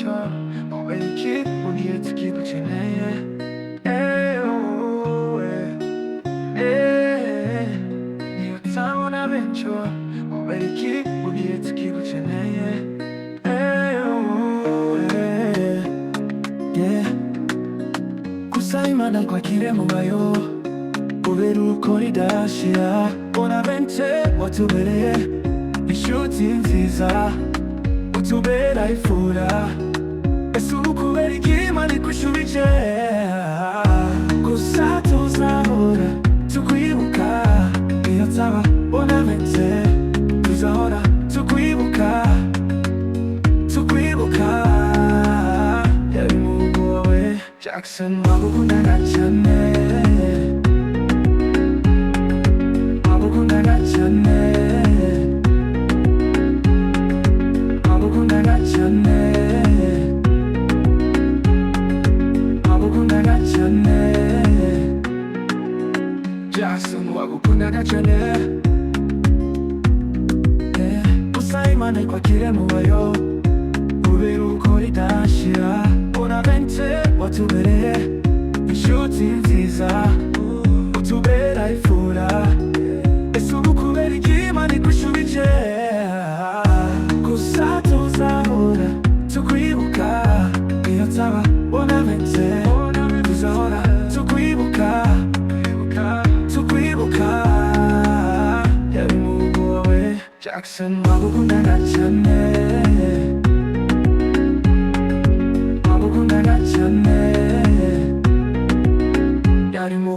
쳐 왜 기분이 어떻게 붙이네 에오 네 웃다오나 벤쳐 왜 기분이 어떻게 붙이네 Kusai mana kwa kiremo mayo Poveru koridashia Bonamente watubere Inshuti nziza utubera ifura ese ukubera ikimana ikushubije gusa tuzahora tukwibuka iyo taba bonamente tuzahora tukwibuka yari mu wowe Jackson wagukundana cyane wagukundana cyane wagukundana cyane wagukundana cyane Jackson wagukundana cyane gusa Imana ikwakire mu bayo kubera uko ridashira bonamente watubereye inshuti nziza utubera ifura ese ubu kubera ikimana ikushubije gusa tuzahora tukwibuka iyo taba bonamente tuzahora tukwibuka yari mu wowe Jackson wagukundana cyane wagukundana cyane yari mu